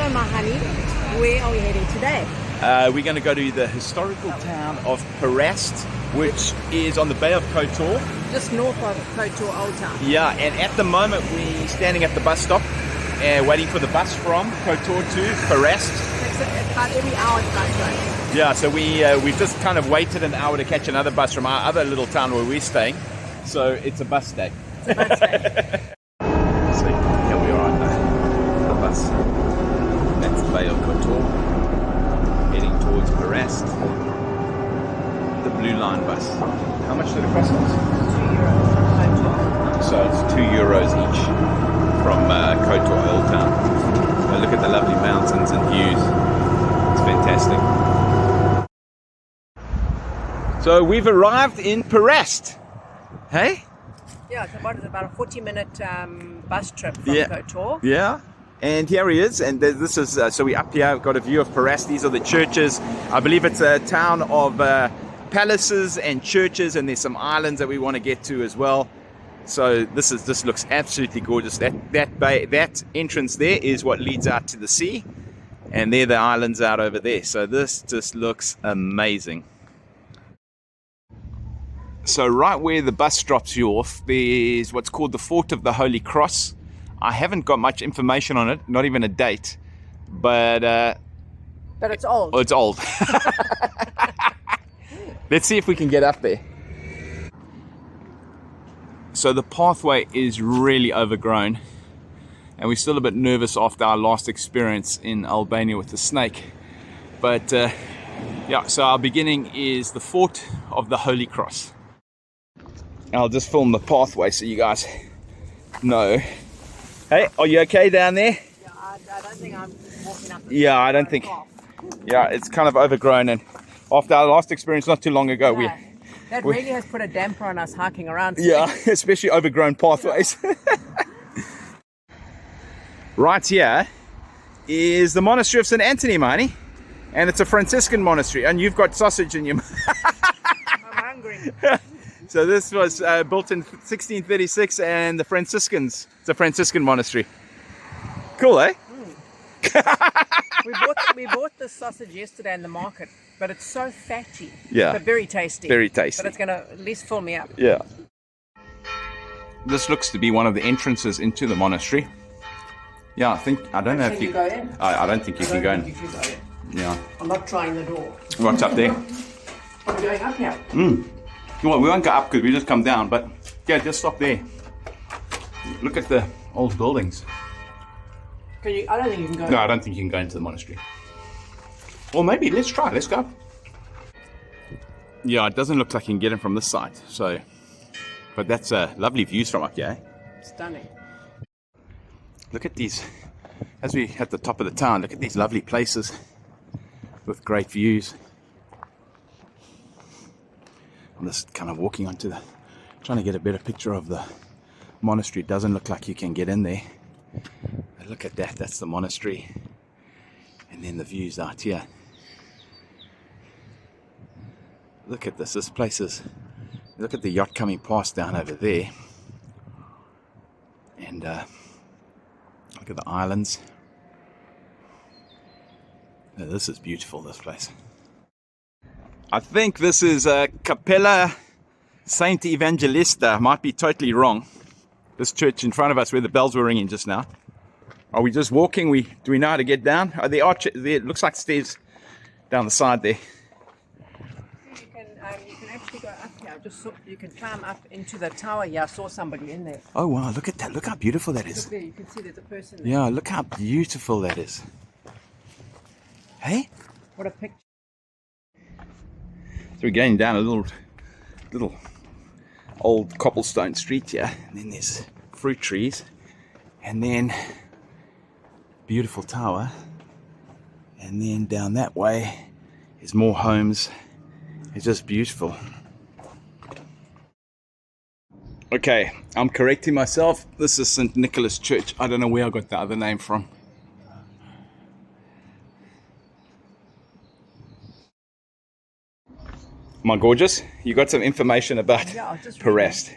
So, my honey, where are we heading today? We're going to go to the historical town of Perast, which is on the Bay of Kotor. Just north of Kotor Old Town. Yeah, and at the moment we're standing at the bus stop and waiting for the bus from Kotor to Perast. Takes about every hour to bus ride. Yeah, so we've just kind of waited an hour to catch another bus from our other little town where we're staying. So it's a bus day. It's a bus day. So here we are on the bus. That's the Bay of Kotor, heading towards Perast. The Blue Line bus. How much did it cost us? €2. So it's €2 each from Kotor Old Town. So look at the lovely mountains and views. It's fantastic. So we've arrived in Perast. Hey? Yeah, it's about a 40-minute bus trip from Kotor. Yeah. And here he is, and this is, so we're up here, we've got a view of Perast. These are the churches. I believe it's a town of palaces and churches, and there's some islands that we want to get to as well. So this looks absolutely gorgeous. That entrance there is what leads out to the sea, and there the islands out over there. So this just looks amazing. So right where the bus drops you off, there's what's called the Fort of the Holy Cross. I haven't got much information on it, not even a date, but it's old. It's old. Let's see if we can get up there. So the pathway is really overgrown, and we're still a bit nervous after our last experience in Albania with the snake. But yeah, so our beginning is the Fort of the Holy Cross. I'll just film the pathway so you guys know. Hey, are you okay down there? Yeah, I don't think I'm walking up. Yeah, I don't think. Yeah, it's kind of overgrown, and after our last experience not too long ago, that really has put a damper on us hiking around. Yeah, especially overgrown pathways. Right here is the monastery of St. Anthony, Marnie, and it's a Franciscan monastery, and you've got sausage in your mouth. I'm hungry. So this was built in 1636, and the Franciscans, it's a Franciscan monastery. Cool, eh? We bought this sausage yesterday in the market, but it's so fatty. Yeah. But very tasty. Very tasty. But it's going to at least fill me up. Yeah. This looks to be one of the entrances into the monastery. Yeah, I don't know if you go in. I don't think you can go in. Yeah. I'm not trying the door. What's up there? I'm going up here. Well, we won't go up because we just come down, but yeah, just stop there. Look at the old buildings. I don't think you can go. No, I don't think you can go into the monastery. Or maybe, let's try, let's go. Yeah, it doesn't look like you can get in from this side, so, but that's lovely views from up here. Stunning. Look at these, as we at the top of the town, look at these lovely places with great views. I'm just kind of walking onto trying to get a better picture of the monastery. It doesn't look like you can get in there. But look at that, that's the monastery. And then the views out here. Look at this place is, look at the yacht coming past down over there. And look at the islands. Now, this is beautiful, this place. I think this is Capella Saint Evangelista. Might be totally wrong. This church in front of us where the bells were ringing just now. Are we just walking? Do we know how to get down? There it looks like stairs down the side there. You can actually go up here. You can climb up into the tower here. I saw somebody in there. Oh wow, look at that. Look how beautiful that is. Look there, you can see there's a person there. Yeah, look how beautiful that is. Hey? What a picture. So we're going down a little old cobblestone street here, and then there's fruit trees, and then beautiful tower, and then down that way is more homes. It's just beautiful. Okay, I'm correcting myself. This is St. Nicholas Church. I don't know where I got the other name from. My gorgeous, you got some information about Yeah, I'll just Perast.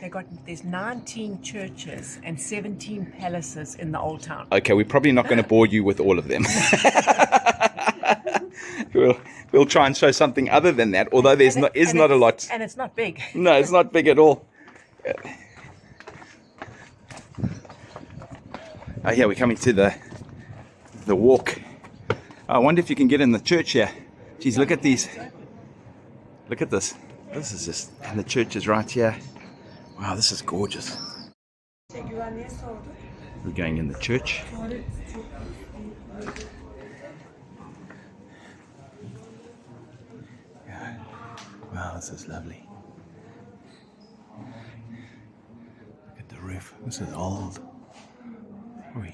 there's 19 churches and 17 palaces in the old town. Okay, we're probably not going to bore you with all of them. we'll try and show something other than that, although there's not a lot. And it's not big. No, it's not big at all. Oh yeah, we're coming to the walk. I wonder if you can get in the church here. Geez, look at these. Look at this. This is just, and the church is right here. Wow, this is gorgeous. We're going in the church. Yeah. Wow, this is lovely. Look at the roof. This is old. Oi.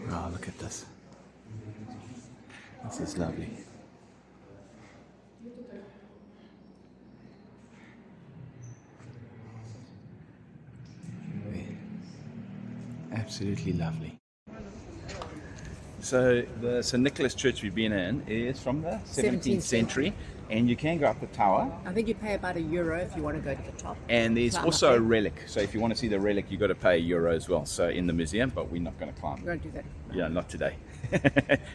Oh, look at this. This is lovely. Absolutely lovely. So the St. Nicholas Church we've been in is from the 17th century, and you can go up the tower. I think you pay about €1 if you want to go to the top. And there's also a relic. So if you want to see the relic, you've got to pay €1 as well. So in the museum, but we're not going to climb. We won't do that. Yeah, not today.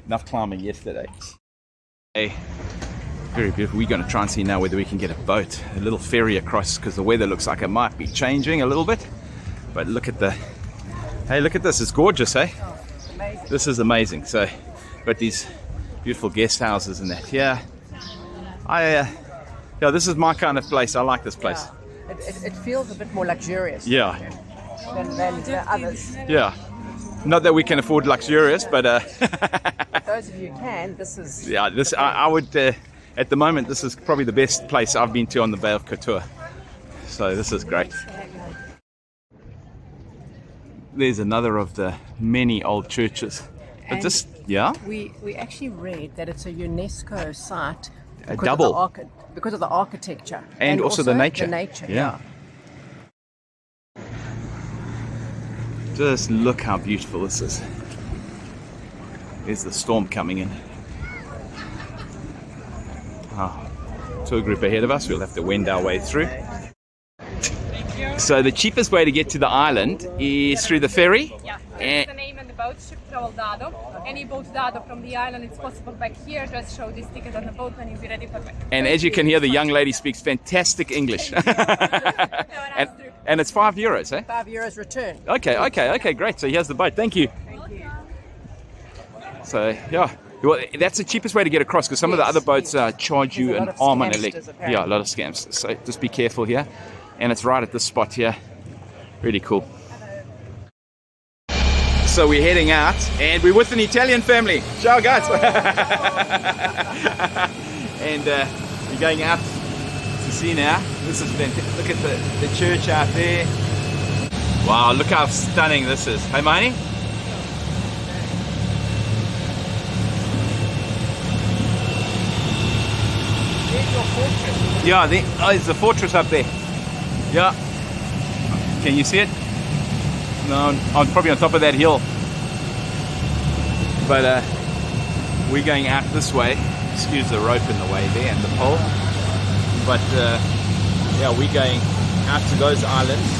Enough climbing yesterday. Hey, very beautiful. We're going to try and see now whether we can get a boat, a little ferry across, because the weather looks like it might be changing a little bit. But look at hey, look at this. It's gorgeous, eh? Oh, it's amazing. This is amazing. So, but these beautiful guest houses and that. Yeah, yeah, this is my kind of place. I like this place. Yeah. It feels a bit more luxurious. Yeah. Than the others. Yeah. Not that we can afford luxurious, but Those of you who can, this is. Yeah, this I would. At the moment, this is probably the best place I've been to on the Bay of Kotor. So this is great. There's another of the many old churches. But And this, yeah, We actually read that it's a UNESCO site. A because double. Of because of the architecture and also the nature. The nature, yeah. Just look how beautiful this is. There's the storm coming in. Tour group ahead of us. We'll have to wend our way through. So the cheapest way to get to the island is through the ferry. Yeah, that's the name on the boat, ship travel Dado. Any boat Dado from the island, it's possible back here. Just show this ticket on the boat and you'll be ready for back. And as you can hear, the young lady speaks fantastic English. and it's €5, eh? €5 return. Okay, great. So here's the boat. Thank you. Thank you. So yeah, well, that's the cheapest way to get across, because some of the other boats charge you There's a an lot of arm and a scamsters, leg. apparently. Yeah, a lot of scams. So just be careful here. And it's right at this spot here. Really cool. So we're heading out, and we're with an Italian family. Ciao, guys. And we're going out to see now. This is fantastic. Look at the church out there. Wow, look how stunning this is. Hey, Maini? There's your fortress. Yeah, there's a fortress up there. Yeah. Can you see it? No, I'm probably on top of that hill. But we're going out this way. Excuse the rope in the way there and the pole. But yeah, we're going out to those islands.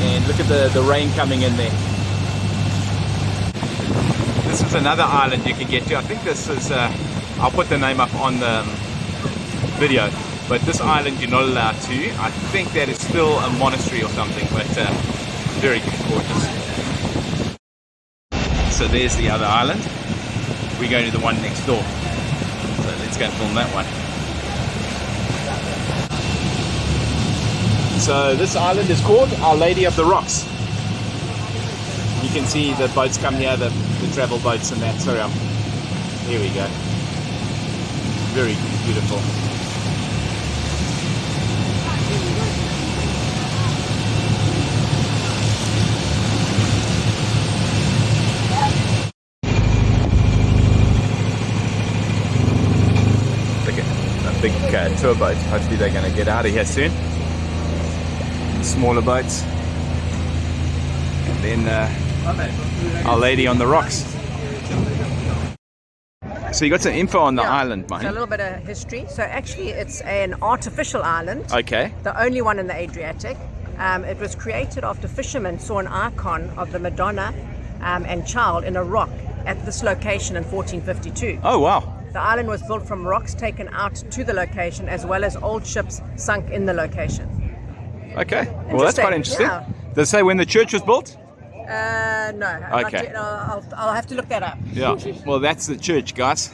And look at the rain coming in there. This is another island you can get to. I think this is, I'll put the name up on the video. But this island you're not allowed to. I think that is still a monastery or something, but very gorgeous. So there's the other island. We're going to the one next door. So let's go and film that one. So this island is called Our Lady of the Rocks. You can see the boats come here, the travel boats and that. Sorry, here we go. Very beautiful. Big tour boat. Hopefully they're going to get out of here soon. Smaller boats. then Our Lady on the Rocks. So you got some info on the island, So a mate. little bit of history. So actually it's an artificial island. Okay. The only one in the Adriatic. It was created after fishermen saw an icon of the Madonna and Child in a rock at this location in 1452. Oh, wow. The island was built from rocks taken out to the location as well as old ships sunk in the location. Okay. Well, that's quite interesting. Yeah. Does it say when the church was built? No. not Okay. yet. I'll have to look that up. Yeah. Well, that's the church, guys.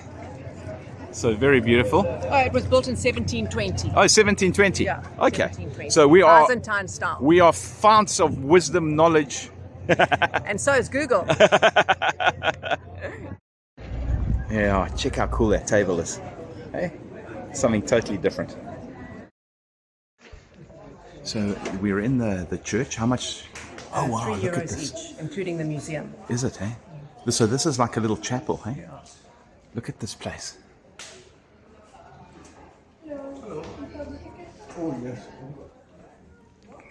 So very beautiful. Oh, it was built in 1720. Oh, 1720. Yeah. Okay. 1720. So we are Byzantine style. we are founts of wisdom, knowledge. And so is Google. Yeah, check how cool that table is. Hey, something totally different. So we're in the church. How much? Oh wow! €3 Look at this. each, including the museum. Is it? Hey. So this is like a little chapel. Hey. Look at this place.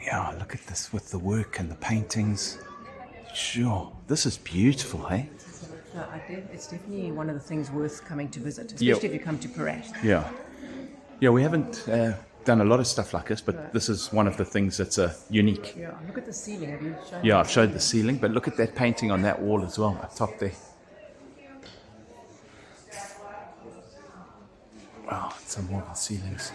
Yeah, look at this with the work and the paintings. Sure, this is beautiful, hey? No, it's definitely one of the things worth coming to visit, especially if you come to Perast. Yeah. Yeah, we haven't done a lot of stuff like this, but this is one of the things that's unique. Yeah, look at the ceiling. Have you shown? Yeah, I've showed the ceiling, but look at that painting on that wall as well, up top there. Wow, some more of the ceilings.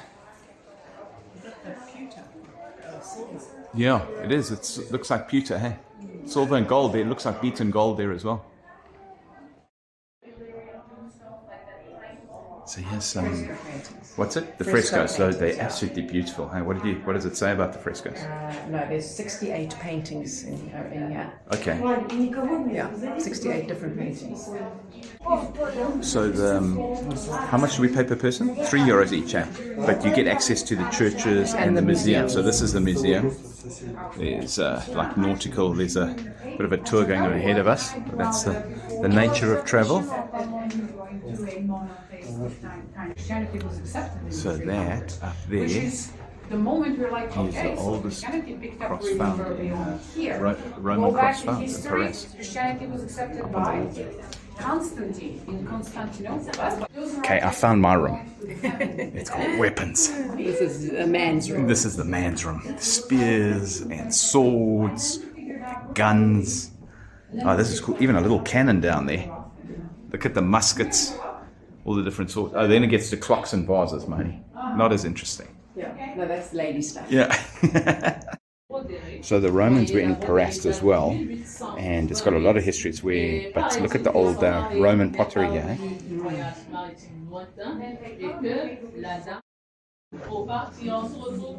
Yeah, it is. It looks like pewter, hey? Silver and gold there. It looks like beaten gold there as well. So here's some, what's it? The frescoes. So they're absolutely beautiful. Hey, what does it say about the frescoes? No, there's 68 paintings in here. Okay. Yeah, 68 different paintings. So how much do we pay per person? €3 each, eh? But you get access to the churches and the museum. So this is the museum. There's like nautical. There's a bit of a tour going on ahead of us. That's the nature of travel. So that up there is the oldest cross found, Roman cross found in Perast. Up on the wall. Okay, I found my room. It's called weapons. This is a man's room. This is the man's room. Spears and swords, guns. Oh, this is cool. Even a little cannon down there. Look at the muskets, all the different sorts. Oh, then it gets to clocks and vases, mate. Not as interesting. Yeah, no, that's lady stuff. Yeah. So the Romans were in Perast as well, and it's got a lot of history. But look at the old Roman pottery here.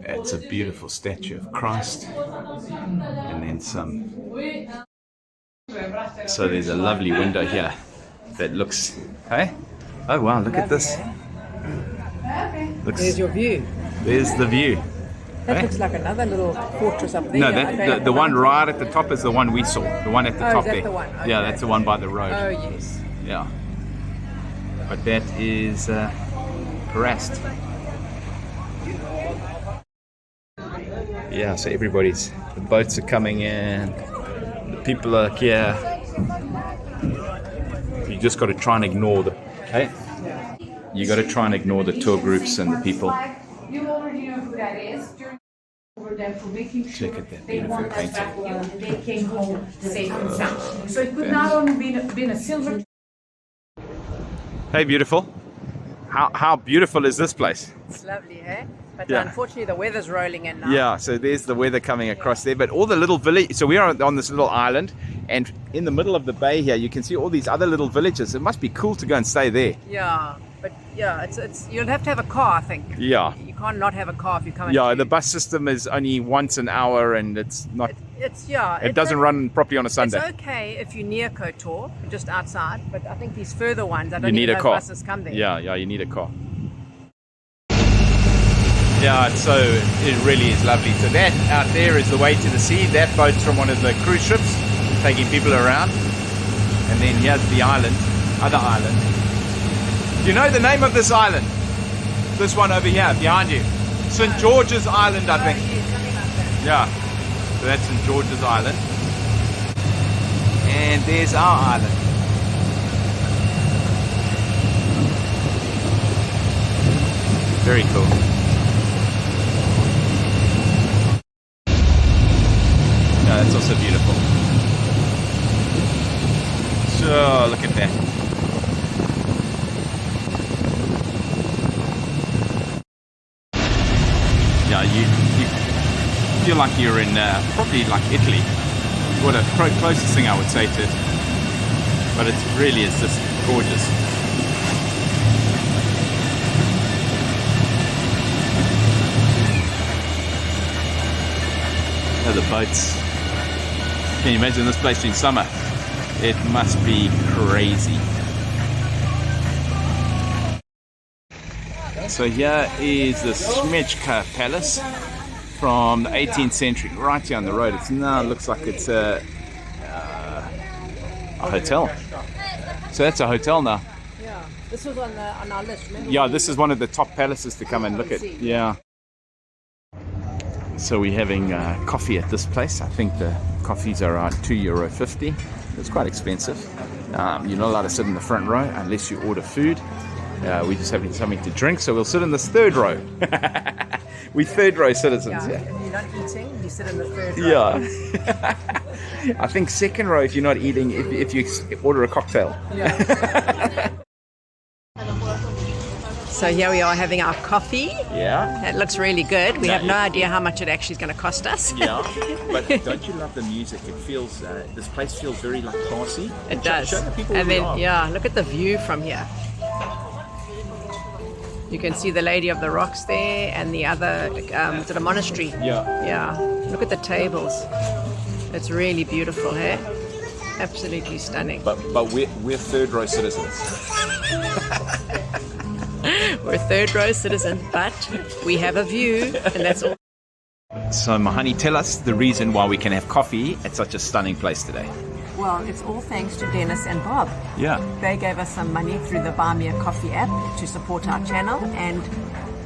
It's a beautiful statue of Christ, and then some. So there's a lovely window here that looks. Hey, oh wow! Look at this. There's your view. There's the view. That looks like another little fortress up there. No, the one right at the top is the one we saw. The one at the top is that there. the one? Okay. Yeah, that's the one by the road. Oh, yes. Yeah. But that is Perast. Yeah, so the boats are coming in, the people are here. You just got to try and ignore you got to try and ignore the tour groups and the people. You already know who that is. Over them for making sure Check at that they beautiful won that painting. battle and they came home safe and sound. So it could not only been a silver. Hey, beautiful. How beautiful is this place? It's lovely, eh? But Yeah. unfortunately, the weather's rolling in now. Yeah, so there's the weather coming across there, but all the little village. So we are on this little island, and in the middle of the bay here, you can see all these other little villages. It must be cool to go and stay there. Yeah, but yeah, it's you'll have to have a car, I think. Yeah. You can't not have a car if you come. Yeah, the bus system is only once an hour, and it's not. It doesn't run properly on a Sunday. It's okay if you're near Kotor, just outside, but I think these further ones, I don't You need even a know car. if buses come there. Yeah, you need a car. Yeah, it really is lovely. So that out there is the way to the sea. That boat's from one of the cruise ships, taking people around. And then here's the other island. Do you know the name of this island? This one over here, behind you. St. George's Island, I think. Yeah, so that's St. George's Island. And there's our island. Very cool. No, that's also beautiful. So look at that. Yeah, you feel like you're in probably like Italy. What a closest thing I would say to it. But it really is just gorgeous. Oh, the boats. Can you imagine this place in summer? It must be crazy. So here is the Smechka Palace from the 18th century, right here on the road. It now looks like it's a hotel. So that's a hotel now. Yeah, this was on our list. Remember? Yeah, this is one of the top palaces to come and look at. Yeah. So we're having coffee at this place. I think the coffees are around €2.50. It's quite expensive. You're not allowed to sit in the front row unless you order food. We're just having something to drink, so we'll sit in this third row. We're third row citizens. Yeah, Yeah. if you're not eating, you sit in the third row. Yeah. I think second row if you're not eating, if you order a cocktail. Yeah. So here we are having our coffee. Yeah. It looks really good. We No, have no idea how much it actually is going to cost us. Yeah. But don't you love the music? It feels, this place feels very like classy. It does. Show the people And where we then, are. yeah, look at the view from here. You can see the Lady of the Rocks there and the other, is it a monastery? Yeah. Yeah. Look at the tables. It's really beautiful, hey? Absolutely stunning. But we're third row citizens. We're third row citizens, but we have a view, and that's all. So Mahani, tell us the reason why we can have coffee at such a stunning place today. Well, it's all thanks to Dennis and Bob. Yeah. They gave us some money through the Buy Me a Coffee app to support our channel, and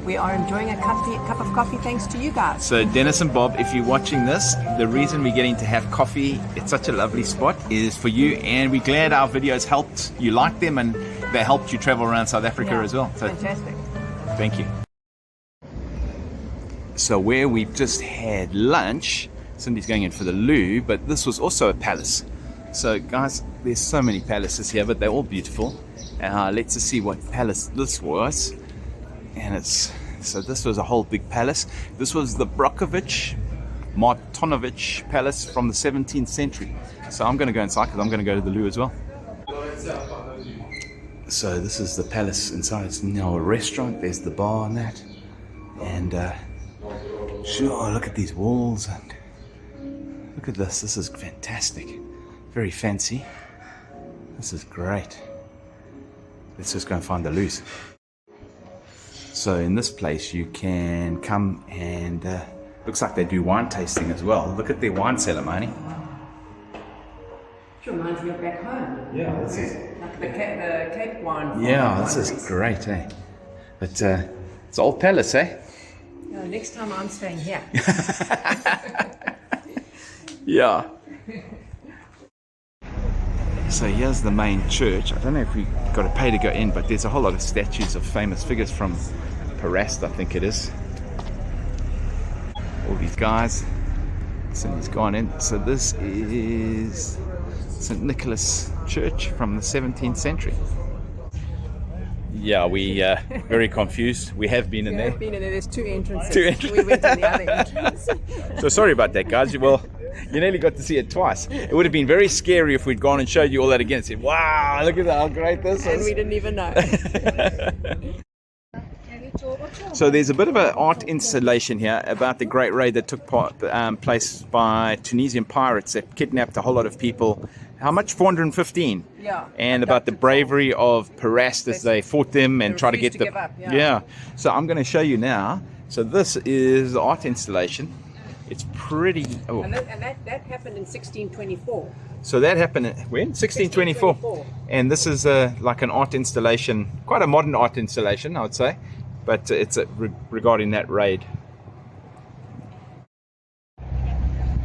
we are enjoying a cup of coffee thanks to you guys. So Dennis and Bob, if you're watching this, the reason we're getting to have coffee at such a lovely spot is for you, and we're glad our videos helped you like them and they helped you travel around South Africa Yeah, as well. So fantastic. thank you. So where we've just had lunch, Cindy's going in for the loo, but this was also a palace. So guys, there's so many palaces here, but they're all beautiful. Let's just see what palace this was. And so this was a whole big palace. This was the Martonovich Palace from the 17th century. So I'm going to go inside because I'm going to go to the loo as well. So this is the palace inside. It's now a restaurant. There's the bar and that. And sure, look at these walls and look at this. This is fantastic. Very fancy. This is great. Let's just go and find the loos. So in this place you can come and looks like they do wine tasting as well. Look at their wine cellar, Marnie. It reminds me of back home. Yeah, this is. Like the Cape wine. Yeah, this is great, eh? But it's old palace, eh? Next time I'm staying here. Yeah. So here's the main church. I don't know if we got to pay to go in, but there's a whole lot of statues of famous figures from Perast, I think it is. All these guys. Cindy's gone in. So this is St. Nicholas Church from the 17th century. Yeah, we very confused. We have been in there. I've been in there. There's two entrances. Two entrances. We went in the other entrance. So sorry about that, guys. Well, you nearly got to see it twice. It would have been very scary if we'd gone and showed you all that again and said, wow, look at how great this is. And we didn't even know. So there's a bit of an art installation here about the great raid that took place by Tunisian pirates that kidnapped a whole lot of people. How much? 415? Yeah. And about the bravery of Perast as they fought them and tried to get refused them. to give up, yeah. So I'm going to show you now. So this is the art installation. It's pretty... Oh. And that happened in 1624. So that happened when? 1624. 1624. And this is like an art installation, quite a modern art installation, I would say. But it's regarding that raid.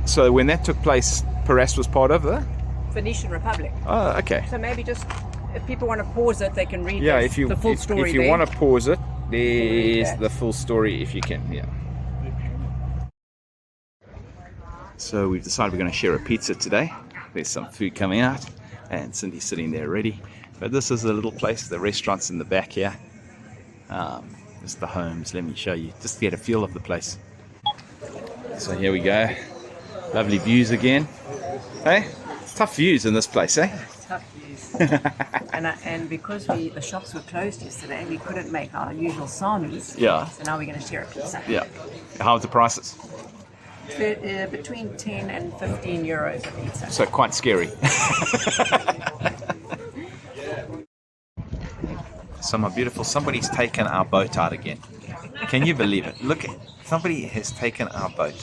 So when that took place, Perast was part of it? Venetian Republic. Oh, okay. So maybe just if people want to pause it, they can read Yeah, the full story. if you there. want to pause it, there's that. the full story if you can. Yeah. So we've decided we're going to share a pizza today. There's some food coming out, and Cindy's sitting there ready. But this is a little place. The restaurant's in the back here. It's the homes. Let me show you, just to get a feel of the place. So here we go. Lovely views again. Hey, tough views in this place, eh? Tough views. and because the shops were closed yesterday, we couldn't make our usual salmis. Yeah. So now we're going to share a pizza. Yeah. How are the prices? Between 10 and 15 euros a pizza. So quite scary. So my beautiful, somebody's taken our boat out again. Can you believe it? Look, somebody has taken our boat.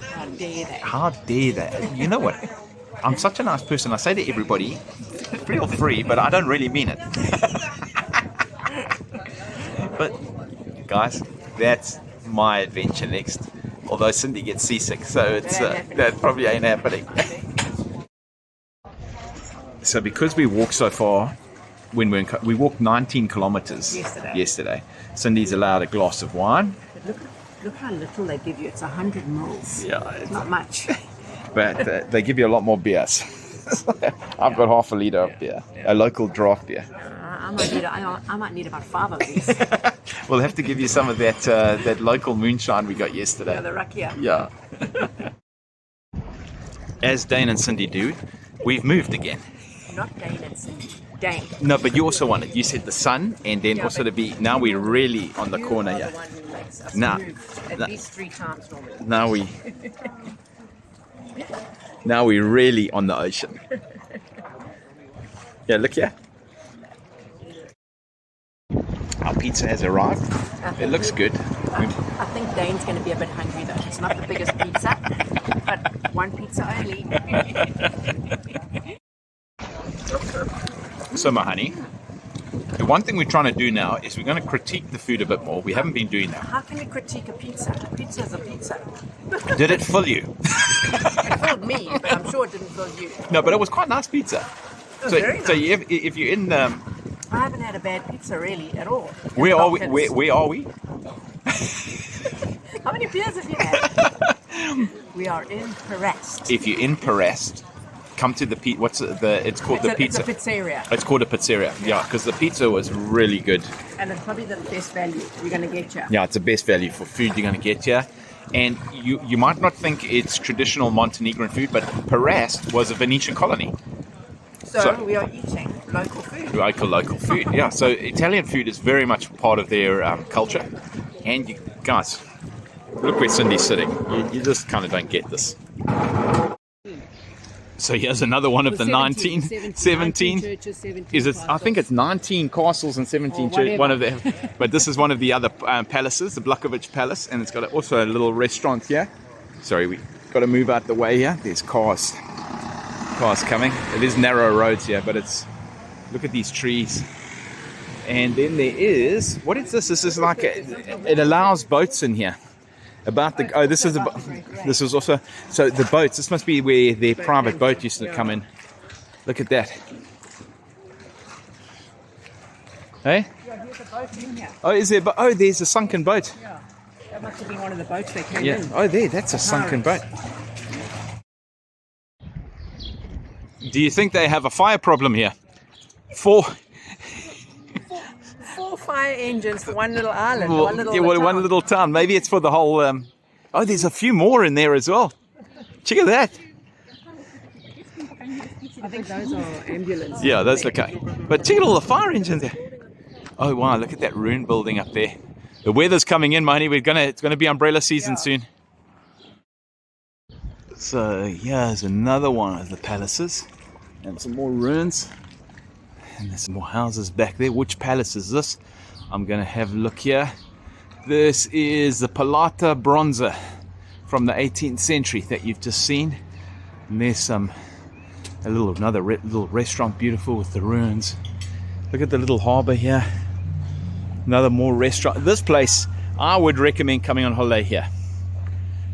How dare they? How dare they? You know what? I'm such a nice person. I say to everybody, feel free, but I don't really mean it. But guys, that's my adventure next. Although Cindy gets seasick, so it's that probably ain't happening. So because we walked so far, when we walked 19 kilometers yesterday, Cindy's allowed a glass of wine. But look how little they give you. It's 100 mils. Yeah, it's not much. But they give you a lot more beers. I've got half a litre of beer, a local draft beer. I might need about 5 of these. We'll have to give you some of that local moonshine we got yesterday. Yeah, the rakia. Yeah. As Dane and Cindy do, we've moved again. Not Dane and Cindy. Dane. No, but you also wanted. You said the sun, and then also to be. Now we're really on the corner here. The one who makes us Now, move at least 3 times normally. Now we're really on the ocean. Yeah, look here. Our pizza has arrived. It looks good. I think Dane's going to be a bit hungry though. It's not the biggest pizza, but one pizza only. So, my honey, the one thing we're trying to do now is we're going to critique the food a bit more. We haven't been doing that. How can you critique a pizza? A pizza is a pizza. Did it fill you? It filled me, but I'm sure it didn't fill you. No, but it was quite nice pizza. It was very nice. So if you're in I haven't had a bad pizza really at all. where are we? Where are we? How many beers have you had? We are in Perast. If you're in Perast, come to the pizza. It's called the pizza. It's a pizzeria. It's called a pizzeria. Yeah, because the pizza was really good. And it's probably the best value you're going to get here. Yeah, it's the best value for food you're going to get here. And you might not think it's traditional Montenegrin food, but Perast was a Venetian colony. So we are eating local food. Local food, yeah. So Italian food is very much part of their culture. And you guys, look where Cindy's sitting. You just kind of don't get this. So here's another one of the 17 churches, 17 Is it? I think it's 19 castles and 17 churches. One of them, but this is one of the other palaces, the Blakovic Palace, and it's got also a little restaurant here. Sorry, we got to move out the way here. There's cars coming. It is narrow roads here, but it's. Look at these trees. And then there is, what is this? This is like it allows boats in here. This is also, so the boats, this must be where their private boat used to come in. Look at that. Hey? Yeah, here's a boat in here. Oh, is there, oh, there's a sunken boat. Yeah, that must have been one of the boats they came in. Oh, that's a sunken boat. Do you think they have a fire problem here? 4 fire engines for one little island, well, one little town. Maybe it's for the whole. Oh, there's a few more in there as well. Check at that. I think those are ambulances. Yeah, those look okay. But check at all the fire engines there. Oh wow, look at that ruin building up there. The weather's coming in, money. It's gonna be umbrella season soon. So here's another one of the palaces, and some more ruins. And there's some more houses back there. Which palace is this? I'm going to have a look here. This is the Palata Bronza from the 18th century that you've just seen. And there's another little restaurant, beautiful with the ruins. Look at the little harbour here. Another more restaurant. This place, I would recommend coming on holiday here.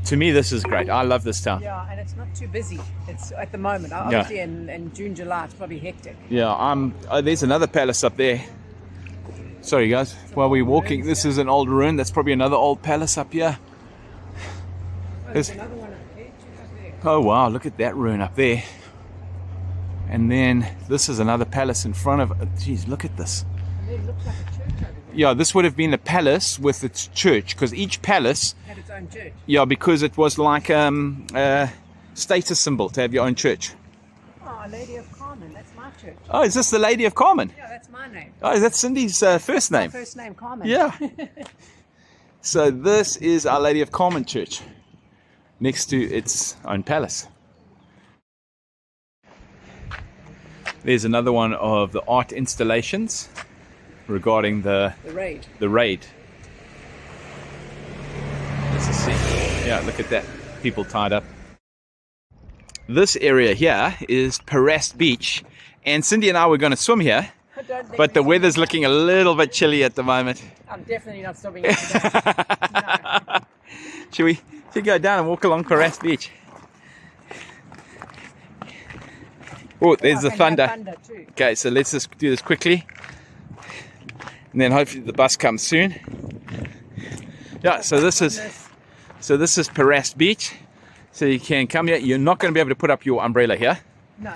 To me, this is great. I love this town. Yeah, and it's not too busy. It's at the moment. Obviously, in June, July, it's probably hectic. Yeah, there's another palace up there. Sorry, guys. While we're walking, this is an old ruin. That's probably another old palace up here. There's another one up there. Oh, wow. Look at that ruin up there. And then this is another palace in front of it. Geez, look at this. It looks like a church over there. Yeah, this would have been a palace with its church, because each palace Had its own church. yeah, because it was like a status symbol to have your own church. Oh, Lady of Carmen. That's my church. Oh, is this the Lady of Carmen? Yeah, that's my name. Oh, is that Cindy's first name? My first name, Carmen. Yeah. So this is Our Lady of Carmen Church, next to its own palace. There's another one of the art installations regarding the raid. Let's just see. Yeah, look at that. People tied up. This area here is Perast Beach, and Cindy and I were going to swim here, but the weather's looking a little bit chilly at the moment. I'm definitely not swimming here today. No. Should we go down and walk along Perast Beach? Oh, there's the thunder. Too. Okay, so let's just do this quickly, and then hopefully the bus comes soon. Yeah, so this is Perast Beach. So you can come here. You're not going to be able to put up your umbrella here. No,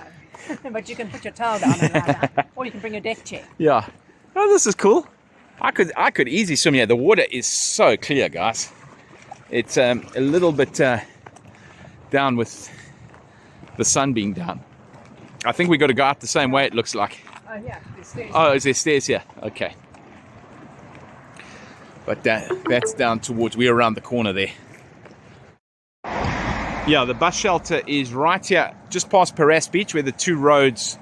but you can put your towel down and lie down. Or you can bring your deck chair. Yeah. Oh, this is cool. I could easily swim here. The water is so clear, guys. It's a little bit down with the sun being down. I think we got to go up the same way, it looks like. Oh, yeah, there's stairs. Oh, is there stairs here? Okay. But that's down towards, we're around the corner there. Yeah, the bus shelter is right here, just past Perast Beach, where the two roads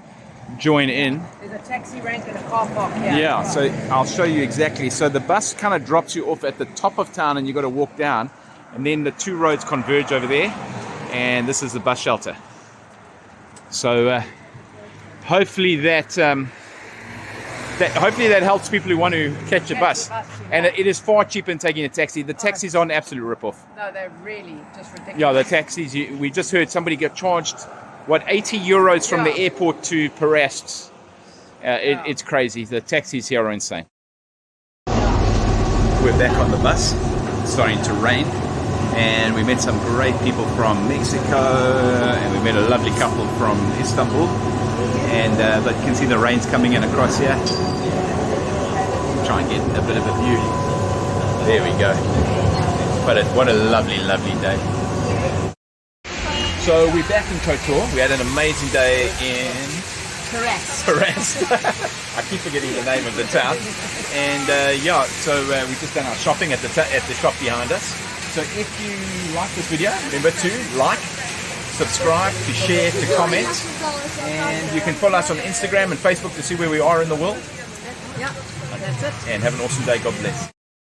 join in. There's a taxi rank and a car park here. Yeah, so I'll show you exactly. So the bus kind of drops you off at the top of town, and you've got to walk down, and then the two roads converge over there, and this is the bus shelter. So hopefully that helps people who want to catch a bus. And it is far cheaper than taking a taxi. The taxis are an absolute rip-off. No, they're really just ridiculous. Yeah, the taxis, we just heard somebody get charged, 80 euros from the airport to Perast. It's crazy. The taxis here are insane. We're back on the bus. It's starting to rain. And we met some great people from Mexico, and we met a lovely couple from Istanbul. And but you can see the rain's coming in across here. Try and get a bit of a view. There we go. But what a lovely, lovely day. So we're back in Kotor. We had an amazing day in Perast. I keep forgetting the name of the town. And so we just done our shopping at the shop behind us. So if you like this video, remember to like, subscribe, to share, to comment, and you can follow us on Instagram and Facebook to see where we are in the world. Yeah, that's it. And have an awesome day. God bless.